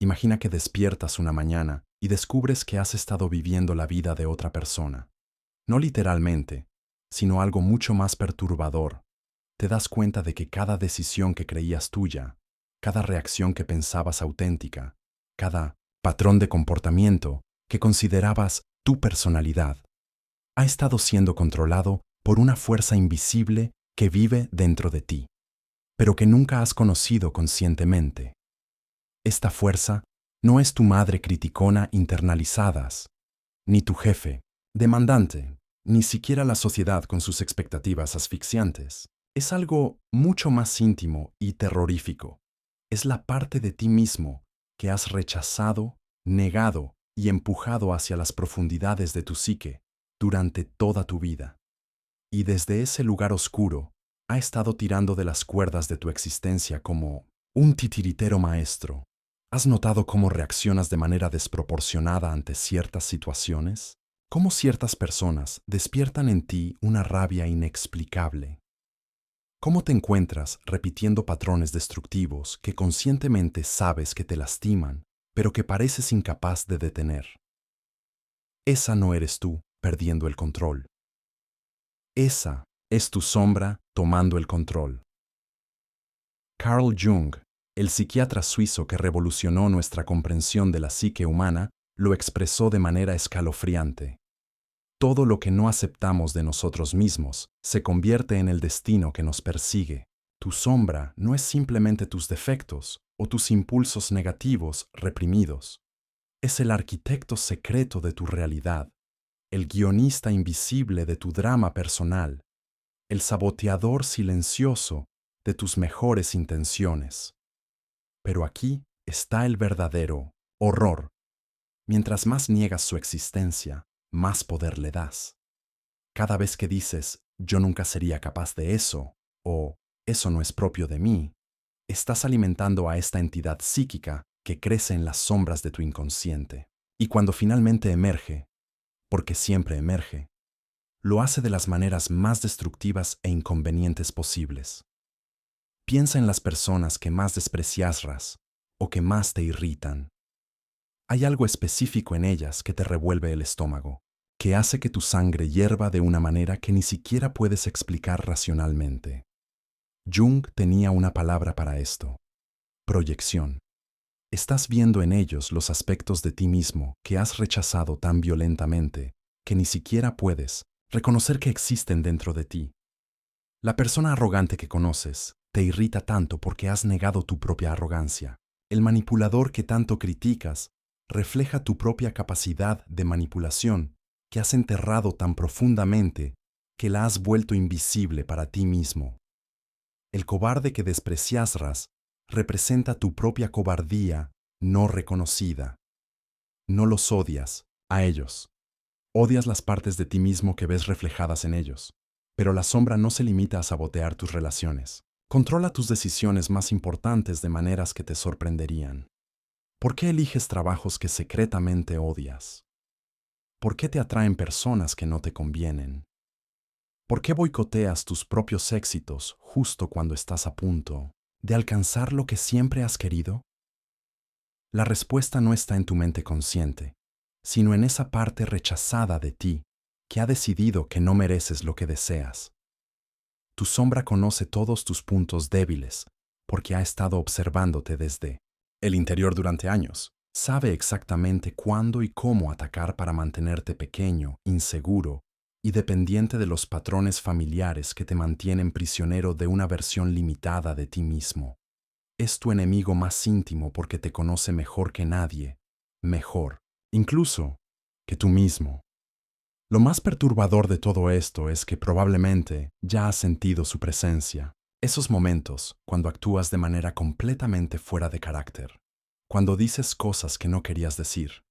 Imagina que despiertas una mañana y descubres que has estado viviendo la vida de otra persona. No literalmente, sino algo mucho más perturbador. Te das cuenta de que cada decisión que creías tuya, cada reacción que pensabas auténtica, cada patrón de comportamiento que considerabas tu personalidad, ha estado siendo controlado por una fuerza invisible que vive dentro de ti, pero que nunca has conocido conscientemente. Esta fuerza no es tu madre criticona internalizadas, ni tu jefe demandante, ni siquiera la sociedad con sus expectativas asfixiantes. Es algo mucho más íntimo y terrorífico. Es la parte de ti mismo que has rechazado, negado y empujado hacia las profundidades de tu psique durante toda tu vida. Y desde ese lugar oscuro ha estado tirando de las cuerdas de tu existencia como un titiritero maestro. ¿Has notado cómo reaccionas de manera desproporcionada ante ciertas situaciones? ¿Cómo ciertas personas despiertan en ti una rabia inexplicable? ¿Cómo te encuentras repitiendo patrones destructivos que conscientemente sabes que te lastiman, pero que pareces incapaz de detener? Esa no eres tú perdiendo el control. Esa es tu sombra tomando el control. Carl Jung, el psiquiatra suizo que revolucionó nuestra comprensión de la psique humana, lo expresó de manera escalofriante. Todo lo que no aceptamos de nosotros mismos se convierte en el destino que nos persigue. Tu sombra no es simplemente tus defectos o tus impulsos negativos reprimidos. Es el arquitecto secreto de tu realidad, el guionista invisible de tu drama personal, el saboteador silencioso de tus mejores intenciones. Pero aquí está el verdadero horror. Mientras más niegas su existencia, más poder le das. Cada vez que dices, yo nunca sería capaz de eso, o eso no es propio de mí, estás alimentando a esta entidad psíquica que crece en las sombras de tu inconsciente. Y cuando finalmente emerge, porque siempre emerge, lo hace de las maneras más destructivas e inconvenientes posibles. Piensa en las personas que más desprecias o que más te irritan. Hay algo específico en ellas que te revuelve el estómago, que hace que tu sangre hierva de una manera que ni siquiera puedes explicar racionalmente. Jung tenía una palabra para esto: proyección. Estás viendo en ellos los aspectos de ti mismo que has rechazado tan violentamente que ni siquiera puedes reconocer que existen dentro de ti. La persona arrogante que conoces te irrita tanto porque has negado tu propia arrogancia. El manipulador que tanto criticas refleja tu propia capacidad de manipulación que has enterrado tan profundamente que la has vuelto invisible para ti mismo. El cobarde que desprecias representa tu propia cobardía no reconocida. No los odias a ellos. Odias las partes de ti mismo que ves reflejadas en ellos. Pero la sombra no se limita a sabotear tus relaciones. Controla tus decisiones más importantes de maneras que te sorprenderían. ¿Por qué eliges trabajos que secretamente odias? ¿Por qué te atraen personas que no te convienen? ¿Por qué boicoteas tus propios éxitos justo cuando estás a punto de alcanzar lo que siempre has querido? La respuesta no está en tu mente consciente, sino en esa parte rechazada de ti que ha decidido que no mereces lo que deseas. Tu sombra conoce todos tus puntos débiles porque ha estado observándote desde el interior durante años. Sabe exactamente cuándo y cómo atacar para mantenerte pequeño, inseguro y dependiente de los patrones familiares que te mantienen prisionero de una versión limitada de ti mismo. Es tu enemigo más íntimo porque te conoce mejor que nadie, mejor, incluso, que tú mismo. Lo más perturbador de todo esto es que probablemente ya has sentido su presencia. Esos momentos cuando actúas de manera completamente fuera de carácter, cuando dices cosas que no querías decir,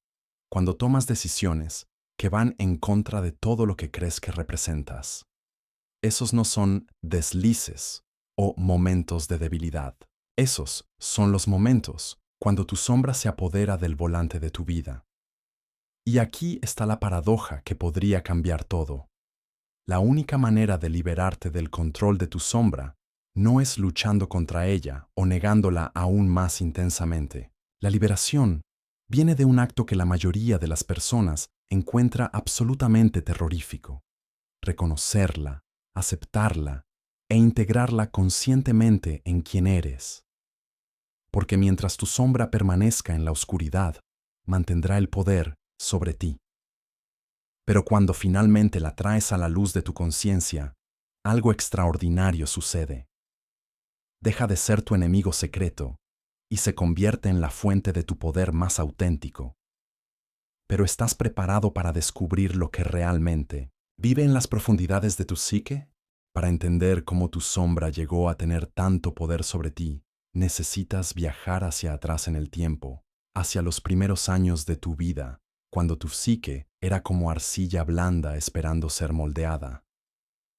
cuando tomas decisiones que van en contra de todo lo que crees que representas. Esos no son deslices o momentos de debilidad. Esos son los momentos cuando tu sombra se apodera del volante de tu vida. Y aquí está la paradoja que podría cambiar todo. La única manera de liberarte del control de tu sombra no es luchando contra ella o negándola aún más intensamente. La liberación viene de un acto que la mayoría de las personas encuentra absolutamente terrorífico: reconocerla, aceptarla e integrarla conscientemente en quien eres. Porque mientras tu sombra permanezca en la oscuridad, mantendrá el poder sobre ti. Pero cuando finalmente la traes a la luz de tu conciencia, algo extraordinario sucede. Deja de ser tu enemigo secreto y se convierte en la fuente de tu poder más auténtico. Pero ¿estás preparado para descubrir lo que realmente vive en las profundidades de tu psique? Para entender cómo tu sombra llegó a tener tanto poder sobre ti, necesitas viajar hacia atrás en el tiempo, hacia los primeros años de tu vida, cuando tu psique era como arcilla blanda esperando ser moldeada.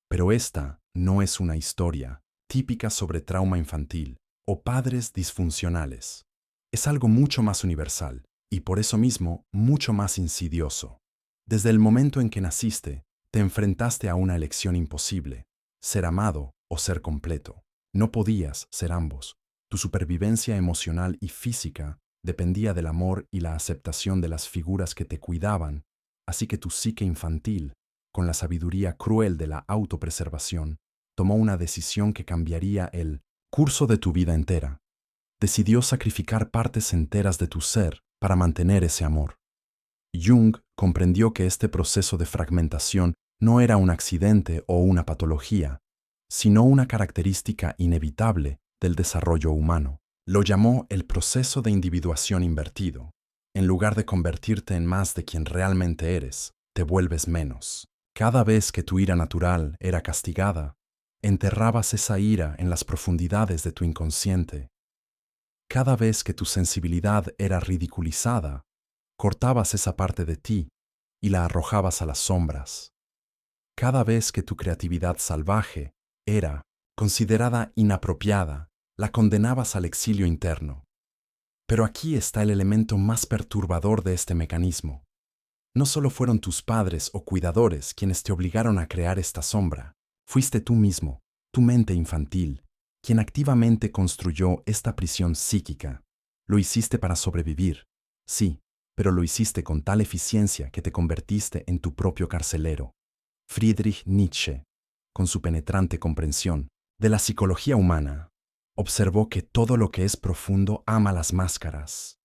Pero esta no es una historia típica sobre trauma infantil o padres disfuncionales. Es algo mucho más universal y por eso mismo mucho más insidioso. Desde el momento en que naciste, te enfrentaste a una elección imposible: ser amado o ser completo. No podías ser ambos. Tu supervivencia emocional y física dependía del amor y la aceptación de las figuras que te cuidaban, así que tu psique infantil, con la sabiduría cruel de la autopreservación, tomó una decisión que cambiaría el curso de tu vida entera. Decidió sacrificar partes enteras de tu ser para mantener ese amor. Jung comprendió que este proceso de fragmentación no era un accidente o una patología, sino una característica inevitable del desarrollo humano. Lo llamó el proceso de individuación invertido. En lugar de convertirte en más de quien realmente eres, te vuelves menos. Cada vez que tu ira natural era castigada, enterrabas esa ira en las profundidades de tu inconsciente. Cada vez que tu sensibilidad era ridiculizada, cortabas esa parte de ti y la arrojabas a las sombras. Cada vez que tu creatividad salvaje era considerada inapropiada, la condenabas al exilio interno. Pero aquí está el elemento más perturbador de este mecanismo. No solo fueron tus padres o cuidadores quienes te obligaron a crear esta sombra, fuiste tú mismo, tu mente infantil, quien activamente construyó esta prisión psíquica. Lo hiciste para sobrevivir, sí, pero lo hiciste con tal eficiencia que te convertiste en tu propio carcelero. Friedrich Nietzsche, con su penetrante comprensión de la psicología humana, observó que todo lo que es profundo ama las máscaras.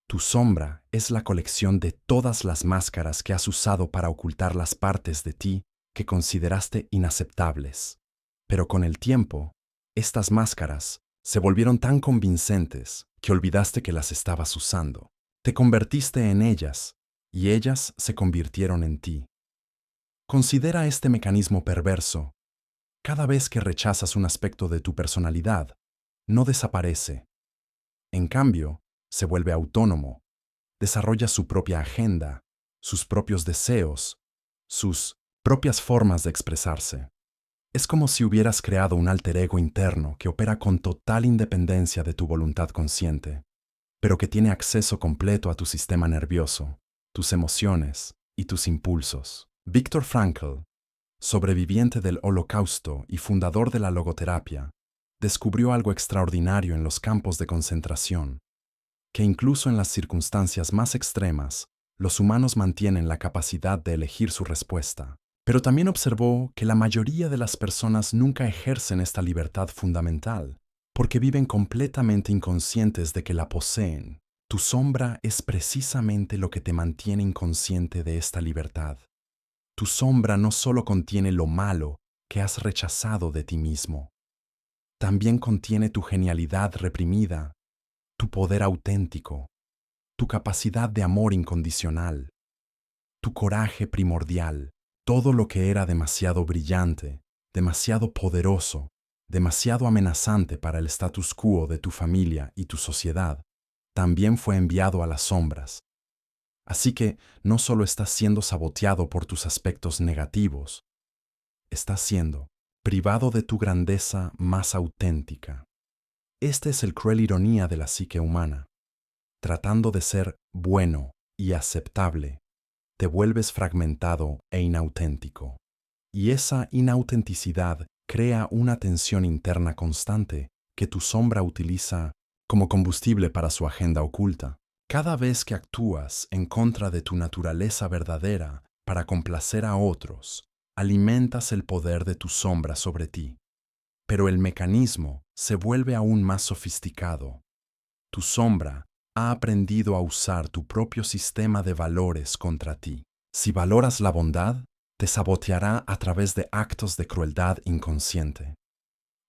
Tu sombra es la colección de todas las máscaras que has usado para ocultar las partes de ti que consideraste inaceptables. Pero con el tiempo, estas máscaras se volvieron tan convincentes que olvidaste que las estabas usando. Te convertiste en ellas y ellas se convirtieron en ti. Considera este mecanismo perverso. Cada vez que rechazas un aspecto de tu personalidad, no desaparece. En cambio, se vuelve autónomo, desarrolla su propia agenda, sus propios deseos, sus propias formas de expresarse. Es como si hubieras creado un alter ego interno que opera con total independencia de tu voluntad consciente, pero que tiene acceso completo a tu sistema nervioso, tus emociones y tus impulsos. Viktor Frankl, sobreviviente del Holocausto y fundador de la logoterapia, descubrió algo extraordinario en los campos de concentración: que incluso en las circunstancias más extremas, los humanos mantienen la capacidad de elegir su respuesta. Pero también observó que la mayoría de las personas nunca ejercen esta libertad fundamental, porque viven completamente inconscientes de que la poseen. Tu sombra es precisamente lo que te mantiene inconsciente de esta libertad. Tu sombra no solo contiene lo malo que has rechazado de ti mismo, también contiene tu genialidad reprimida, tu poder auténtico, tu capacidad de amor incondicional, tu coraje primordial, todo lo que era demasiado brillante, demasiado poderoso, demasiado amenazante para el status quo de tu familia y tu sociedad, también fue enviado a las sombras. Así que no solo estás siendo saboteado por tus aspectos negativos, estás siendo privado de tu grandeza más auténtica. Esta es el cruel ironía de la psique humana. Tratando de ser bueno y aceptable, te vuelves fragmentado e inauténtico. Y esa inautenticidad crea una tensión interna constante que tu sombra utiliza como combustible para su agenda oculta. Cada vez que actúas en contra de tu naturaleza verdadera para complacer a otros, alimentas el poder de tu sombra sobre ti. Pero el mecanismo se vuelve aún más sofisticado. Tu sombra ha aprendido a usar tu propio sistema de valores contra ti. Si valoras la bondad, te saboteará a través de actos de crueldad inconsciente.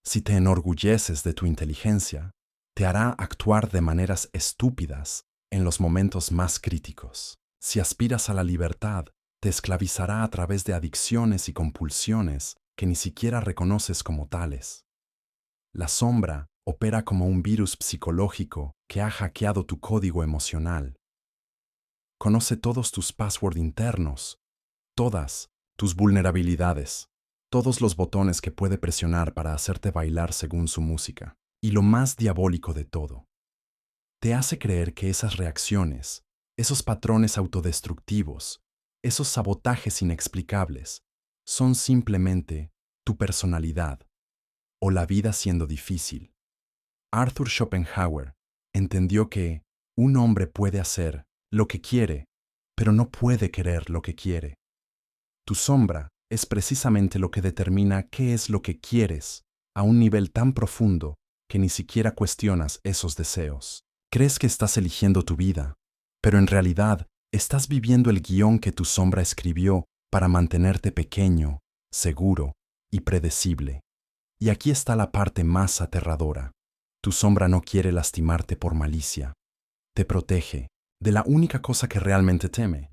Si te enorgulleces de tu inteligencia, te hará actuar de maneras estúpidas en los momentos más críticos. Si aspiras a la libertad, te esclavizará a través de adicciones y compulsiones que ni siquiera reconoces como tales. La sombra opera como un virus psicológico que ha hackeado tu código emocional. Conoce todos tus passwords internos, todas tus vulnerabilidades, todos los botones que puede presionar para hacerte bailar según su música. Y lo más diabólico de todo, te hace creer que esas reacciones, esos patrones autodestructivos, esos sabotajes inexplicables, son simplemente tu personalidad o la vida siendo difícil. Arthur Schopenhauer entendió que un hombre puede hacer lo que quiere, pero no puede querer lo que quiere. Tu sombra es precisamente lo que determina qué es lo que quieres a un nivel tan profundo que ni siquiera cuestionas esos deseos. Crees que estás eligiendo tu vida, pero en realidad estás viviendo el guión que tu sombra escribió para mantenerte pequeño, seguro y predecible. Y aquí está la parte más aterradora. Tu sombra no quiere lastimarte por malicia. Te protege de la única cosa que realmente teme,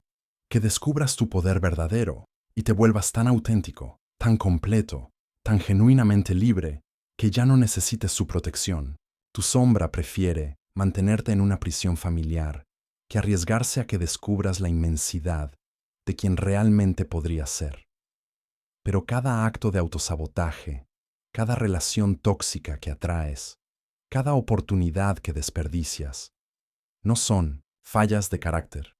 que descubras tu poder verdadero y te vuelvas tan auténtico, tan completo, tan genuinamente libre, que ya no necesites su protección. Tu sombra prefiere mantenerte en una prisión familiar que arriesgarse a que descubras la inmensidad de quien realmente podrías ser. Pero cada acto de autosabotaje, cada relación tóxica que atraes, cada oportunidad que desperdicias, no son fallas de carácter.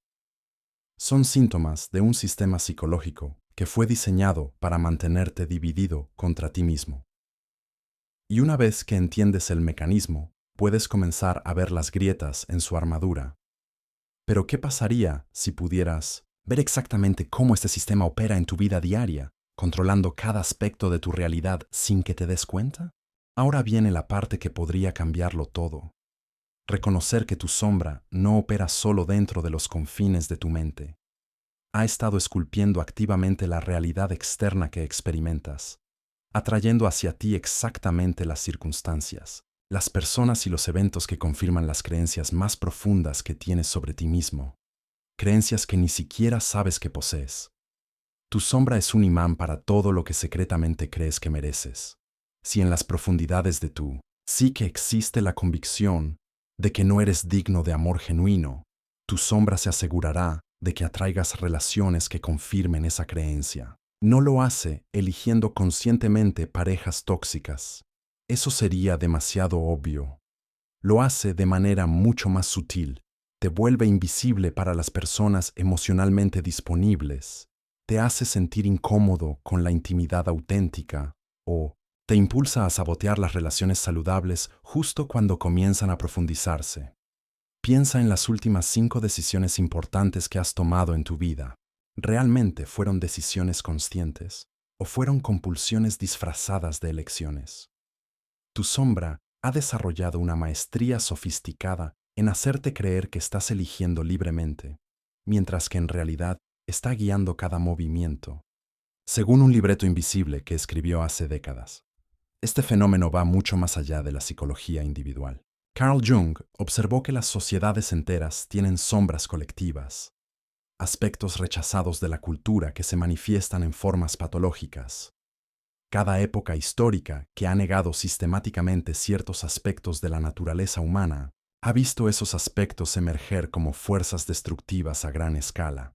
Son síntomas de un sistema psicológico que fue diseñado para mantenerte dividido contra ti mismo. Y una vez que entiendes el mecanismo, puedes comenzar a ver las grietas en su armadura. Pero ¿qué pasaría si pudieras ver exactamente cómo este sistema opera en tu vida diaria, controlando cada aspecto de tu realidad sin que te des cuenta? Ahora viene la parte que podría cambiarlo todo. Reconocer que tu sombra no opera solo dentro de los confines de tu mente. Ha estado esculpiendo activamente la realidad externa que experimentas, atrayendo hacia ti exactamente las circunstancias, las personas y los eventos que confirman las creencias más profundas que tienes sobre ti mismo, creencias que ni siquiera sabes que posees. Tu sombra es un imán para todo lo que secretamente crees que mereces. Si en las profundidades de tu psique existe la convicción de que no eres digno de amor genuino, tu sombra se asegurará de que atraigas relaciones que confirmen esa creencia. No lo hace eligiendo conscientemente parejas tóxicas. Eso sería demasiado obvio. Lo hace de manera mucho más sutil. Te vuelve invisible para las personas emocionalmente disponibles. Te hace sentir incómodo con la intimidad auténtica o te impulsa a sabotear las relaciones saludables justo cuando comienzan a profundizarse. Piensa en las últimas 5 decisiones importantes que has tomado en tu vida. ¿Realmente fueron decisiones conscientes o fueron compulsiones disfrazadas de elecciones? Tu sombra ha desarrollado una maestría sofisticada en hacerte creer que estás eligiendo libremente, mientras que en realidad está guiando cada movimiento. Según un libreto invisible que escribió hace décadas, este fenómeno va mucho más allá de la psicología individual. Carl Jung observó que las sociedades enteras tienen sombras colectivas, aspectos rechazados de la cultura que se manifiestan en formas patológicas. Cada época histórica que ha negado sistemáticamente ciertos aspectos de la naturaleza humana ha visto esos aspectos emerger como fuerzas destructivas a gran escala.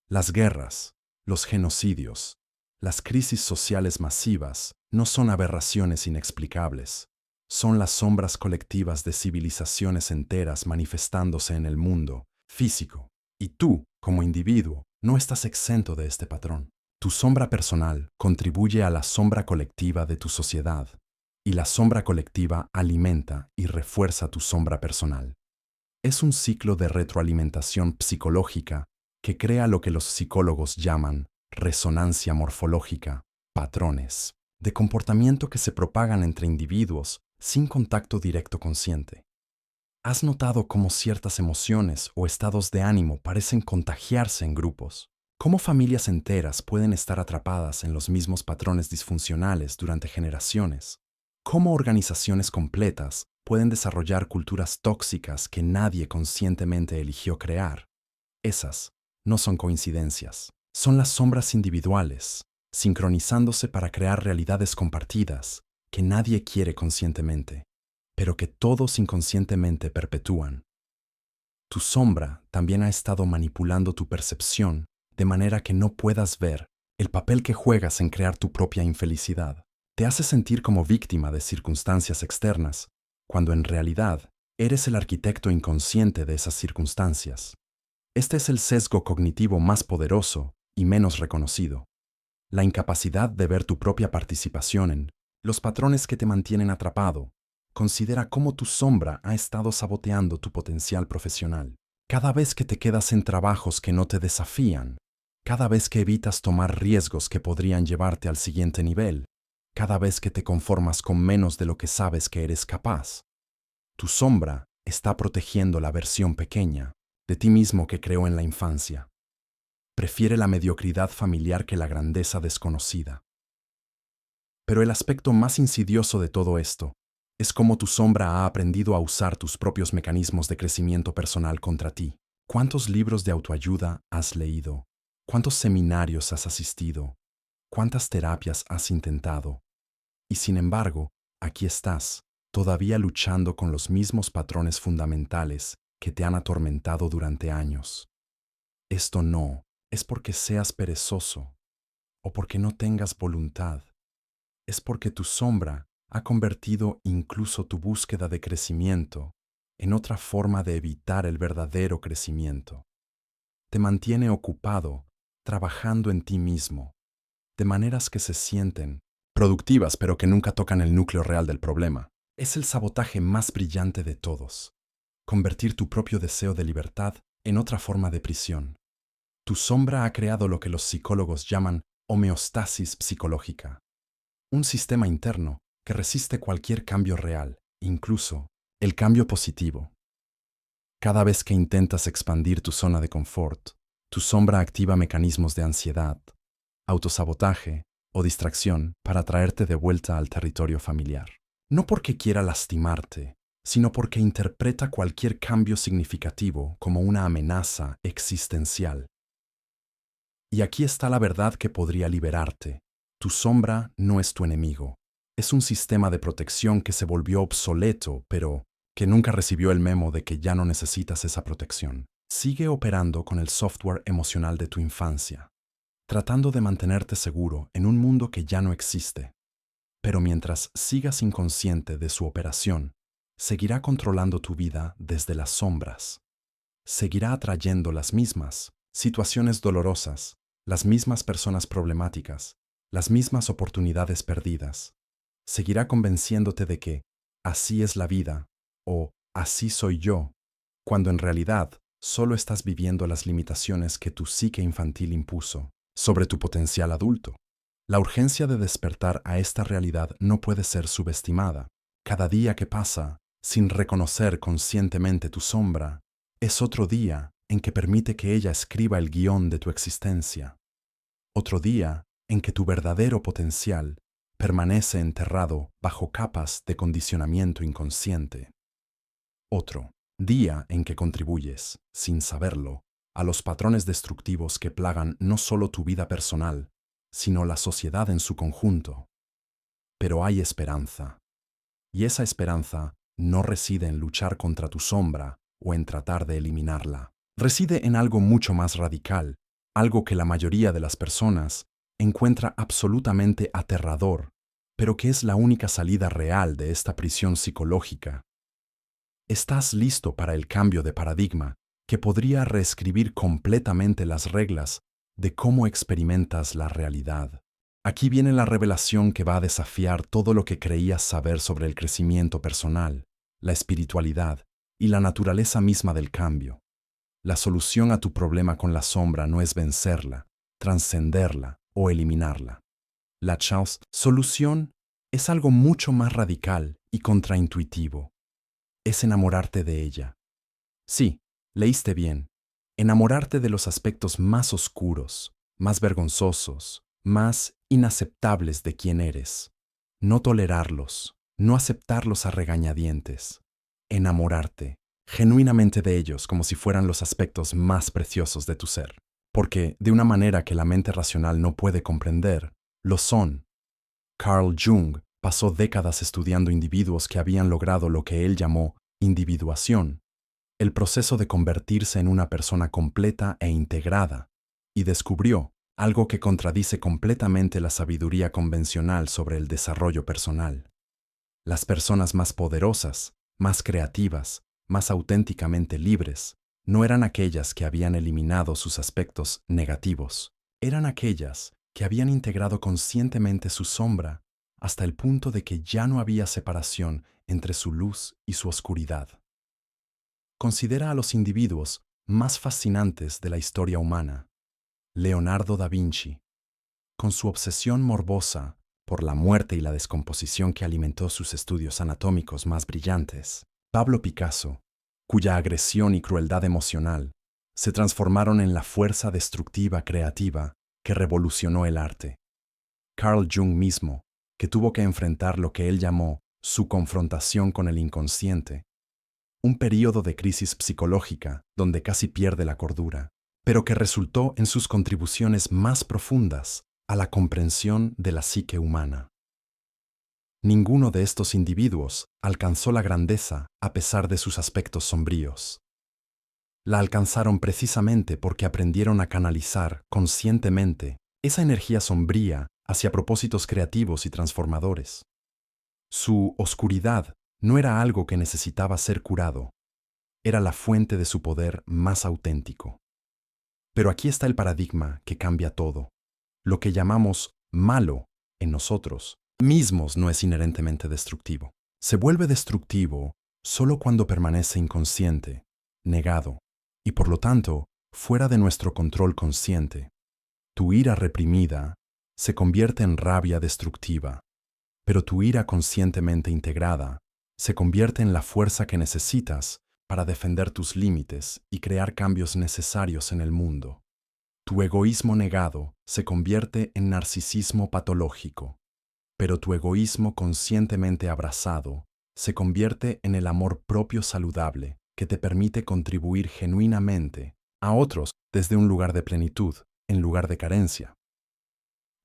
Las guerras, los genocidios, las crisis sociales masivas no son aberraciones inexplicables, son las sombras colectivas de civilizaciones enteras manifestándose en el mundo físico. Y tú, como individuo, no estás exento de este patrón. Tu sombra personal contribuye a la sombra colectiva de tu sociedad. y la sombra colectiva alimenta y refuerza tu sombra personal. Es un ciclo de retroalimentación psicológica que crea lo que los psicólogos llaman resonancia morfológica, patrones de comportamiento que se propagan entre individuos sin contacto directo consciente. ¿Has notado cómo ciertas emociones o estados de ánimo parecen contagiarse en grupos? ¿Cómo familias enteras pueden estar atrapadas en los mismos patrones disfuncionales durante generaciones? ¿Cómo organizaciones completas pueden desarrollar culturas tóxicas que nadie conscientemente eligió crear? Esas no son coincidencias, son las sombras individuales, sincronizándose para crear realidades compartidas que nadie quiere conscientemente, pero que todos inconscientemente perpetúan. Tu sombra también ha estado manipulando tu percepción de manera que no puedas ver el papel que juegas en crear tu propia infelicidad. Te hace sentir como víctima de circunstancias externas, cuando en realidad eres el arquitecto inconsciente de esas circunstancias. Este es el sesgo cognitivo más poderoso y menos reconocido. La incapacidad de ver tu propia participación en los patrones que te mantienen atrapado. Considera cómo tu sombra ha estado saboteando tu potencial profesional. Cada vez que te quedas en trabajos que no te desafían, cada vez que evitas tomar riesgos que podrían llevarte al siguiente nivel, cada vez que te conformas con menos de lo que sabes que eres capaz, tu sombra está protegiendo la versión pequeña de ti mismo que creó en la infancia. Prefiere la mediocridad familiar que la grandeza desconocida. Pero el aspecto más insidioso de todo esto es cómo tu sombra ha aprendido a usar tus propios mecanismos de crecimiento personal contra ti. ¿Cuántos libros de autoayuda has leído? ¿Cuántos seminarios has asistido? ¿Cuántas terapias has intentado? Y sin embargo, aquí estás, todavía luchando con los mismos patrones fundamentales que te han atormentado durante años. Esto no es porque seas perezoso o porque no tengas voluntad. Es porque tu sombra ha convertido incluso tu búsqueda de crecimiento en otra forma de evitar el verdadero crecimiento. Te mantiene ocupado, trabajando en ti mismo, de maneras que se sienten productivas pero que nunca tocan el núcleo real del problema. Es el sabotaje más brillante de todos. Convertir tu propio deseo de libertad en otra forma de prisión. Tu sombra ha creado lo que los psicólogos llaman homeostasis psicológica, un sistema interno que resiste cualquier cambio real, incluso el cambio positivo. Cada vez que intentas expandir tu zona de confort, tu sombra activa mecanismos de ansiedad, autosabotaje o distracción para traerte de vuelta al territorio familiar. No porque quiera lastimarte, sino porque interpreta cualquier cambio significativo como una amenaza existencial. Y aquí está la verdad que podría liberarte. Tu sombra no es tu enemigo. Es un sistema de protección que se volvió obsoleto, pero que nunca recibió el memo de que ya no necesitas esa protección. Sigue operando con el software emocional de tu infancia, tratando de mantenerte seguro en un mundo que ya no existe. Pero mientras sigas inconsciente de su operación, seguirá controlando tu vida desde las sombras. Seguirá atrayendo las mismas situaciones dolorosas, las mismas personas problemáticas, las mismas oportunidades perdidas. Seguirá convenciéndote de que así es la vida o así soy yo, cuando en realidad solo estás viviendo las limitaciones que tu psique infantil impuso sobre tu potencial adulto. La urgencia de despertar a esta realidad no puede ser subestimada. Cada día que pasa sin reconocer conscientemente tu sombra es otro día en que permite que ella escriba el guión de tu existencia. Otro día en que tu verdadero potencial permanece enterrado bajo capas de condicionamiento inconsciente. Otro día en que contribuyes, sin saberlo, a los patrones destructivos que plagan no solo tu vida personal, sino la sociedad en su conjunto. Pero hay esperanza. Y esa esperanza no reside en luchar contra tu sombra o en tratar de eliminarla. Reside en algo mucho más radical, algo que la mayoría de las personas encuentra absolutamente aterrador, pero que es la única salida real de esta prisión psicológica. Estás listo para el cambio de paradigma que podría reescribir completamente las reglas de cómo experimentas la realidad. Aquí viene la revelación que va a desafiar todo lo que creías saber sobre el crecimiento personal, la espiritualidad y la naturaleza misma del cambio. La solución a tu problema con la sombra no es vencerla, trascenderla o eliminarla. La solución es algo mucho más radical y contraintuitivo. Es enamorarte de ella. Sí, leíste bien. Enamorarte de los aspectos más oscuros, más vergonzosos, más inaceptables de quién eres. No tolerarlos, no aceptarlos a regañadientes. Enamorarte genuinamente de ellos como si fueran los aspectos más preciosos de tu ser. Porque, de una manera que la mente racional no puede comprender, lo son. Carl Jung pasó décadas estudiando individuos que habían logrado lo que él llamó individuación, el proceso de convertirse en una persona completa e integrada, y descubrió algo que contradice completamente la sabiduría convencional sobre el desarrollo personal. Las personas más poderosas, más creativas, más auténticamente libres, no eran aquellas que habían eliminado sus aspectos negativos, eran aquellas que habían integrado conscientemente su sombra hasta el punto de que ya no había separación entre su luz y su oscuridad. Considera a los individuos más fascinantes de la historia humana. Leonardo da Vinci, con su obsesión morbosa por la muerte y la descomposición que alimentó sus estudios anatómicos más brillantes. Pablo Picasso, cuya agresión y crueldad emocional se transformaron en la fuerza destructiva creativa que revolucionó el arte. Carl Jung mismo, que tuvo que enfrentar lo que él llamó su confrontación con el inconsciente, un período de crisis psicológica donde casi pierde la cordura, pero que resultó en sus contribuciones más profundas a la comprensión de la psique humana. Ninguno de estos individuos alcanzó la grandeza a pesar de sus aspectos sombríos. La alcanzaron precisamente porque aprendieron a canalizar conscientemente esa energía sombría hacia propósitos creativos y transformadores. Su oscuridad no era algo que necesitaba ser curado, era la fuente de su poder más auténtico. Pero aquí está el paradigma que cambia todo. Lo que llamamos malo en nosotros mismos no es inherentemente destructivo. Se vuelve destructivo solo cuando permanece inconsciente, negado, y por lo tanto, fuera de nuestro control consciente. Tu ira reprimida se convierte en rabia destructiva, pero tu ira conscientemente integrada se convierte en la fuerza que necesitas para defender tus límites y crear cambios necesarios en el mundo. Tu egoísmo negado se convierte en narcisismo patológico, pero tu egoísmo conscientemente abrazado se convierte en el amor propio saludable que te permite contribuir genuinamente a otros desde un lugar de plenitud, en lugar de carencia.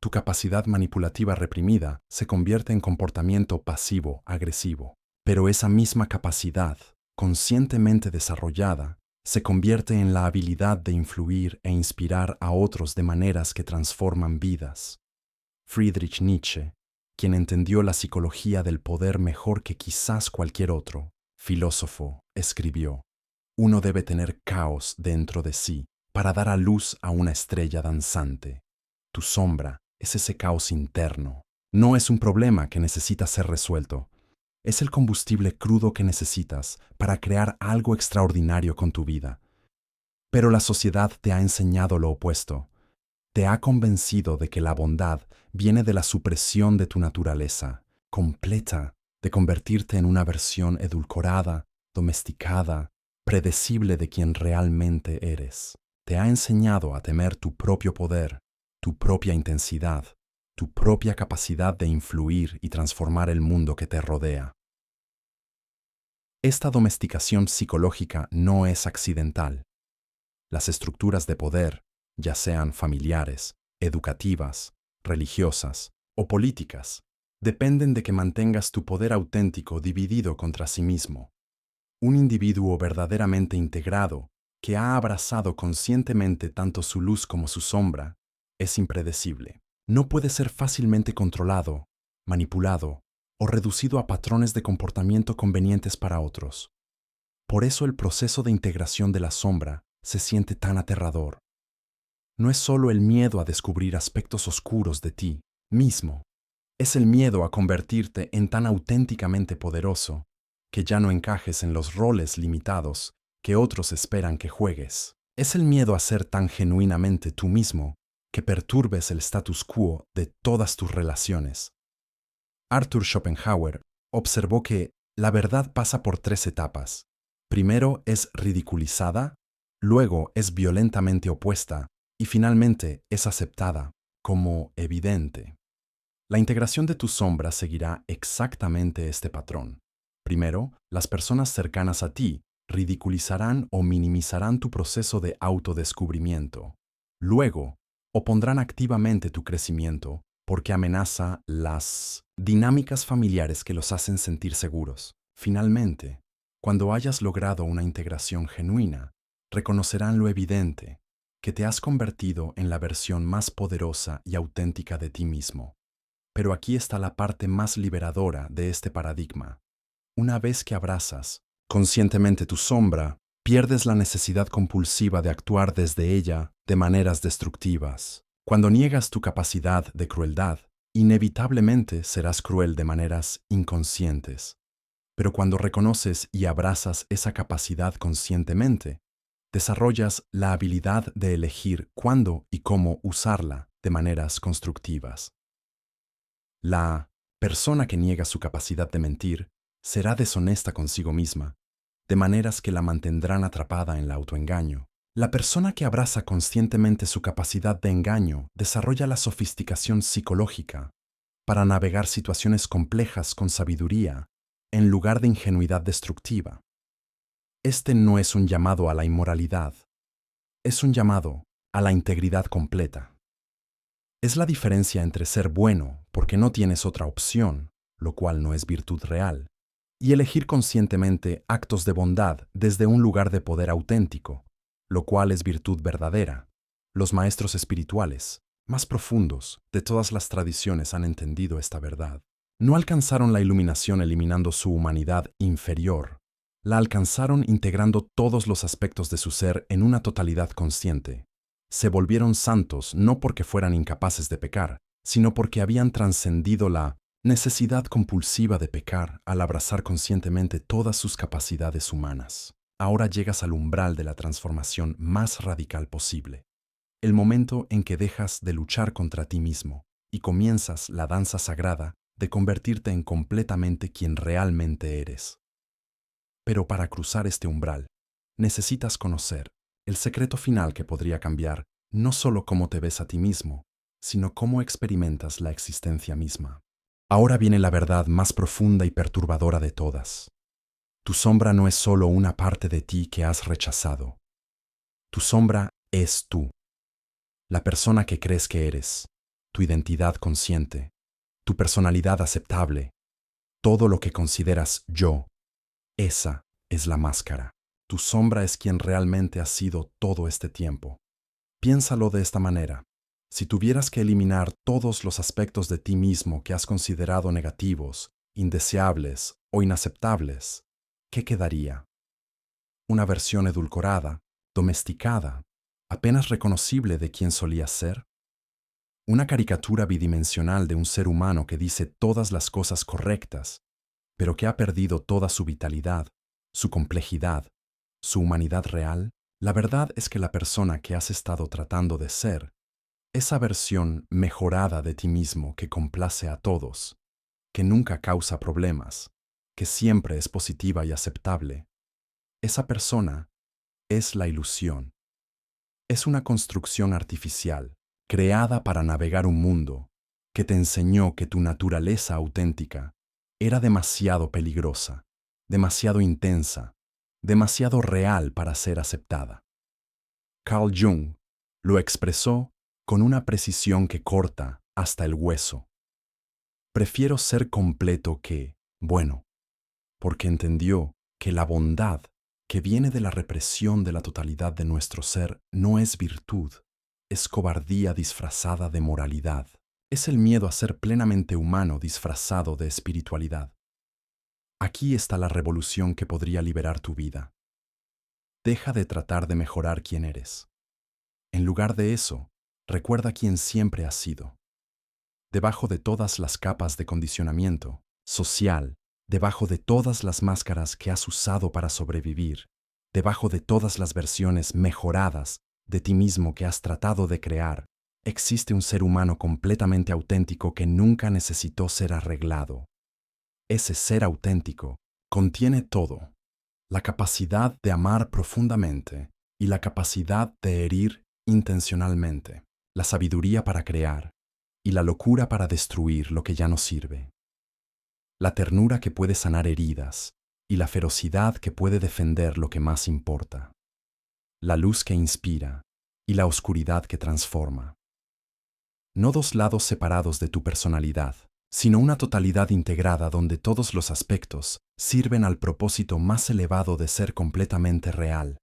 Tu capacidad manipulativa reprimida se convierte en comportamiento pasivo-agresivo, pero esa misma capacidad, conscientemente desarrollada, se convierte en la habilidad de influir e inspirar a otros de maneras que transforman vidas. Friedrich Nietzsche, quien entendió la psicología del poder mejor que quizás cualquier otro filósofo, escribió: uno debe tener caos dentro de sí para dar a luz a una estrella danzante. Tu sombra es ese caos interno. No es un problema que necesita ser resuelto. Es el combustible crudo que necesitas para crear algo extraordinario con tu vida. Pero la sociedad te ha enseñado lo opuesto. Te ha convencido de que la bondad viene de la supresión de tu naturaleza, completa, de convertirte en una versión edulcorada, domesticada, predecible de quien realmente eres. Te ha enseñado a temer tu propio poder, tu propia intensidad, tu propia capacidad de influir y transformar el mundo que te rodea. Esta domesticación psicológica no es accidental. Las estructuras de poder, ya sean familiares, educativas, religiosas o políticas, dependen de que mantengas tu poder auténtico dividido contra sí mismo. Un individuo verdaderamente integrado, que ha abrazado conscientemente tanto su luz como su sombra, es impredecible. No puede ser fácilmente controlado, manipulado o reducido a patrones de comportamiento convenientes para otros. Por eso el proceso de integración de la sombra se siente tan aterrador. No es solo el miedo a descubrir aspectos oscuros de ti, mismo. Es el miedo a convertirte en tan auténticamente poderoso que ya no encajes en los roles limitados que otros esperan que juegues. Es el miedo a ser tan genuinamente tú mismo que perturbes el status quo de todas tus relaciones. Arthur Schopenhauer observó que la verdad pasa por 3 etapas. Primero es ridiculizada, luego es violentamente opuesta y finalmente es aceptada como evidente. La integración de tu sombra seguirá exactamente este patrón. Primero, las personas cercanas a ti ridiculizarán o minimizarán tu proceso de autodescubrimiento. Luego, opondrán activamente tu crecimiento porque amenaza las dinámicas familiares que los hacen sentir seguros. Finalmente, cuando hayas logrado una integración genuina, reconocerán lo evidente, que te has convertido en la versión más poderosa y auténtica de ti mismo. Pero aquí está la parte más liberadora de este paradigma. Una vez que abrazas conscientemente tu sombra, pierdes la necesidad compulsiva de actuar desde ella de maneras destructivas. Cuando niegas tu capacidad de crueldad, inevitablemente serás cruel de maneras inconscientes. Pero cuando reconoces y abrazas esa capacidad conscientemente, desarrollas la habilidad de elegir cuándo y cómo usarla de maneras constructivas. La persona que niega su capacidad de mentir será deshonesta consigo misma, de maneras que la mantendrán atrapada en el autoengaño. La persona que abraza conscientemente su capacidad de engaño desarrolla la sofisticación psicológica para navegar situaciones complejas con sabiduría, en lugar de ingenuidad destructiva. Este no es un llamado a la inmoralidad, es un llamado a la integridad completa. Es la diferencia entre ser bueno porque no tienes otra opción, lo cual no es virtud real, y elegir conscientemente actos de bondad desde un lugar de poder auténtico, lo cual es virtud verdadera. Los maestros espirituales, más profundos de todas las tradiciones, han entendido esta verdad. No alcanzaron la iluminación eliminando su humanidad inferior, la alcanzaron integrando todos los aspectos de su ser en una totalidad consciente. Se volvieron santos no porque fueran incapaces de pecar, sino porque habían trascendido la necesidad compulsiva de pecar al abrazar conscientemente todas sus capacidades humanas. Ahora llegas al umbral de la transformación más radical posible, el momento en que dejas de luchar contra ti mismo y comienzas la danza sagrada de convertirte en completamente quien realmente eres. Pero para cruzar este umbral, necesitas conocer el secreto final que podría cambiar no solo cómo te ves a ti mismo, sino cómo experimentas la existencia misma. Ahora viene la verdad más profunda y perturbadora de todas. Tu sombra no es solo una parte de ti que has rechazado. Tu sombra es tú, la persona que crees que eres, tu identidad consciente, tu personalidad aceptable, todo lo que consideras yo. Esa es la máscara. Tu sombra es quien realmente has sido todo este tiempo. Piénsalo de esta manera. Si tuvieras que eliminar todos los aspectos de ti mismo que has considerado negativos, indeseables o inaceptables, ¿qué quedaría? Una versión edulcorada, domesticada, apenas reconocible de quién solías ser. Una caricatura bidimensional de un ser humano que dice todas las cosas correctas, pero que ha perdido toda su vitalidad, su complejidad, su humanidad real. La verdad es que la persona que has estado tratando de ser, esa versión mejorada de ti mismo que complace a todos, que nunca causa problemas, que siempre es positiva y aceptable, esa persona es la ilusión. Es una construcción artificial, creada para navegar un mundo, que te enseñó que tu naturaleza auténtica era demasiado peligrosa, demasiado intensa, demasiado real para ser aceptada. Carl Jung lo expresó con una precisión que corta hasta el hueso. Prefiero ser completo que bueno, porque entendió que la bondad que viene de la represión de la totalidad de nuestro ser no es virtud, es cobardía disfrazada de moralidad. Es el miedo a ser plenamente humano disfrazado de espiritualidad. Aquí está la revolución que podría liberar tu vida. Deja de tratar de mejorar quién eres. En lugar de eso, recuerda quién siempre has sido. debajo de todas las capas de condicionamiento social, debajo de todas las máscaras que has usado para sobrevivir, debajo de todas las versiones mejoradas de ti mismo que has tratado de crear, existe un ser humano completamente auténtico que nunca necesitó ser arreglado. Ese ser auténtico contiene todo: la capacidad de amar profundamente y la capacidad de herir intencionalmente, la sabiduría para crear y la locura para destruir lo que ya no sirve, la ternura que puede sanar heridas y la ferocidad que puede defender lo que más importa, la luz que inspira y la oscuridad que transforma. No dos lados separados de tu personalidad, sino una totalidad integrada donde todos los aspectos sirven al propósito más elevado de ser completamente real.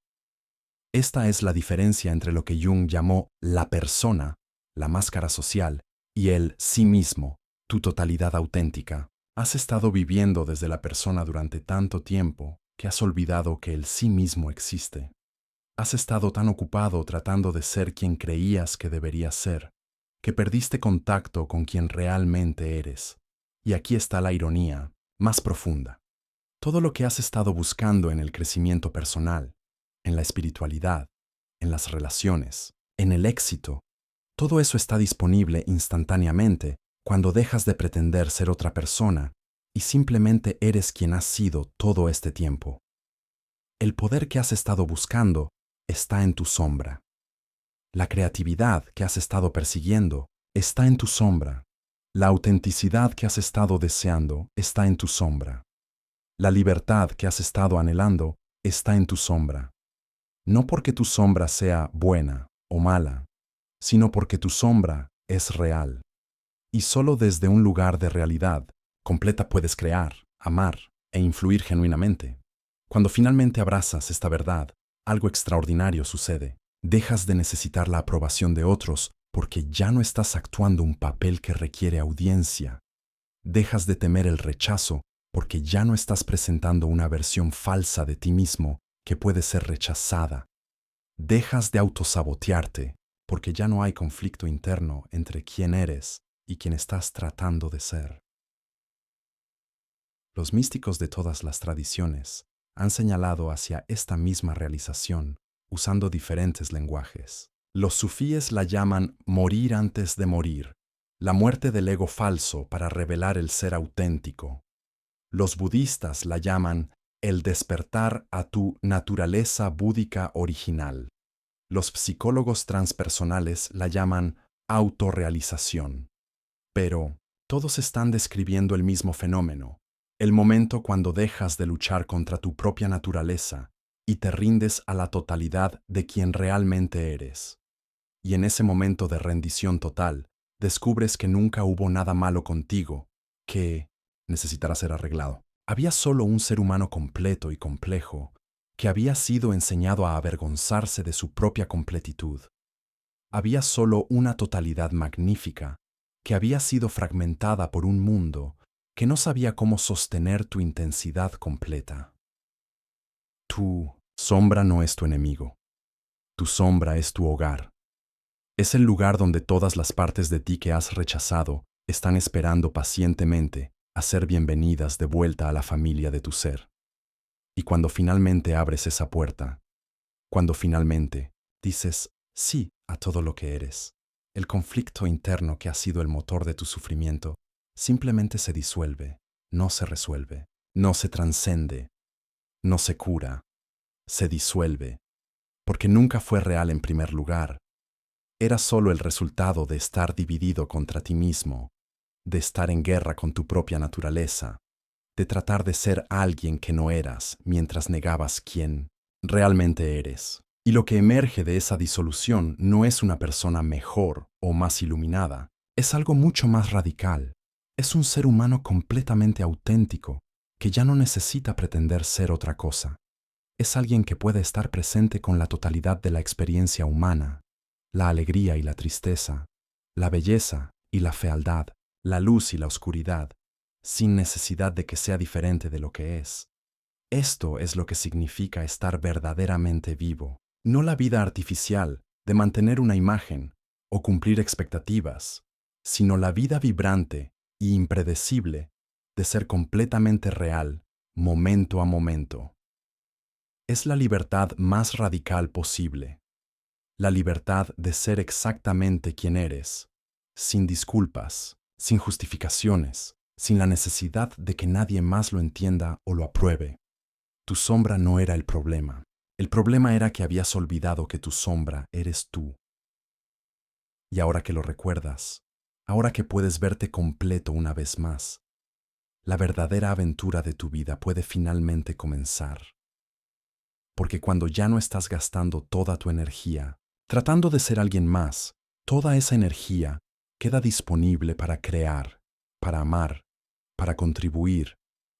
Esta es la diferencia entre lo que Jung llamó la persona, la máscara social, y el sí mismo, tu totalidad auténtica. Has estado viviendo desde la persona durante tanto tiempo que has olvidado que el sí mismo existe. Has estado tan ocupado tratando de ser quien creías que deberías ser, que perdiste contacto con quien realmente eres. Y aquí está la ironía más profunda. Todo lo que has estado buscando en el crecimiento personal, en la espiritualidad, en las relaciones, en el éxito, todo eso está disponible instantáneamente cuando dejas de pretender ser otra persona y simplemente eres quien has sido todo este tiempo. El poder que has estado buscando está en tu sombra. La creatividad que has estado persiguiendo está en tu sombra. La autenticidad que has estado deseando está en tu sombra. La libertad que has estado anhelando está en tu sombra. No porque tu sombra sea buena o mala, sino porque tu sombra es real. Y solo desde un lugar de realidad completa puedes crear, amar e influir genuinamente. Cuando finalmente abrazas esta verdad, algo extraordinario sucede. Dejas de necesitar la aprobación de otros porque ya no estás actuando un papel que requiere audiencia. Dejas de temer el rechazo porque ya no estás presentando una versión falsa de ti mismo que puede ser rechazada. Dejas de autosabotearte porque ya no hay conflicto interno entre quién eres y quién estás tratando de ser. Los místicos de todas las tradiciones han señalado hacia esta misma realización usando diferentes lenguajes. Los sufíes la llaman morir antes de morir, la muerte del ego falso para revelar el ser auténtico. Los budistas la llaman el despertar a tu naturaleza búdica original. Los psicólogos transpersonales la llaman autorrealización. Pero todos están describiendo el mismo fenómeno, el momento cuando dejas de luchar contra tu propia naturaleza y te rindes a la totalidad de quien realmente eres. Y en ese momento de rendición total, descubres que nunca hubo nada malo contigo, que necesitará ser arreglado. Había solo un ser humano completo y complejo, que había sido enseñado a avergonzarse de su propia completitud. Había solo una totalidad magnífica, que había sido fragmentada por un mundo que no sabía cómo sostener tu intensidad completa. Tu sombra no es tu enemigo. Tu sombra es tu hogar. Es el lugar donde todas las partes de ti que has rechazado están esperando pacientemente a ser bienvenidas de vuelta a la familia de tu ser. Y cuando finalmente abres esa puerta, cuando finalmente dices sí a todo lo que eres, el conflicto interno que ha sido el motor de tu sufrimiento simplemente se disuelve, no se resuelve, no se trascende, no se cura, se disuelve, porque nunca fue real en primer lugar. Era solo el resultado de estar dividido contra ti mismo, de estar en guerra con tu propia naturaleza, de tratar de ser alguien que no eras mientras negabas quién realmente eres. Y lo que emerge de esa disolución no es una persona mejor o más iluminada, es algo mucho más radical. Es un ser humano completamente auténtico, que ya no necesita pretender ser otra cosa. Es alguien que puede estar presente con la totalidad de la experiencia humana, la alegría y la tristeza, la belleza y la fealdad, la luz y la oscuridad, sin necesidad de que sea diferente de lo que es. Esto es lo que significa estar verdaderamente vivo, no la vida artificial de mantener una imagen o cumplir expectativas, sino la vida vibrante y impredecible de ser completamente real, momento a momento. Es la libertad más radical posible. La libertad de ser exactamente quien eres, sin disculpas, sin justificaciones, sin la necesidad de que nadie más lo entienda o lo apruebe. Tu sombra no era el problema. El problema era que habías olvidado que tu sombra eres tú. Y ahora que lo recuerdas, ahora que puedes verte completo una vez más, la verdadera aventura de tu vida puede finalmente comenzar. Porque cuando ya no estás gastando toda tu energía, tratando de ser alguien más, toda esa energía queda disponible para crear, para amar, para contribuir,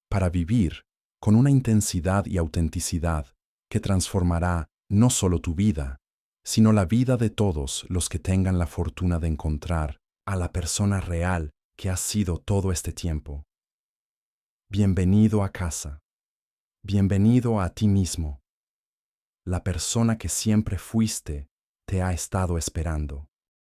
para vivir con una intensidad y autenticidad que transformará no solo tu vida, sino la vida de todos los que tengan la fortuna de encontrar a la persona real que has sido todo este tiempo. Bienvenido a casa. Bienvenido a ti mismo. La persona que siempre fuiste te ha estado esperando.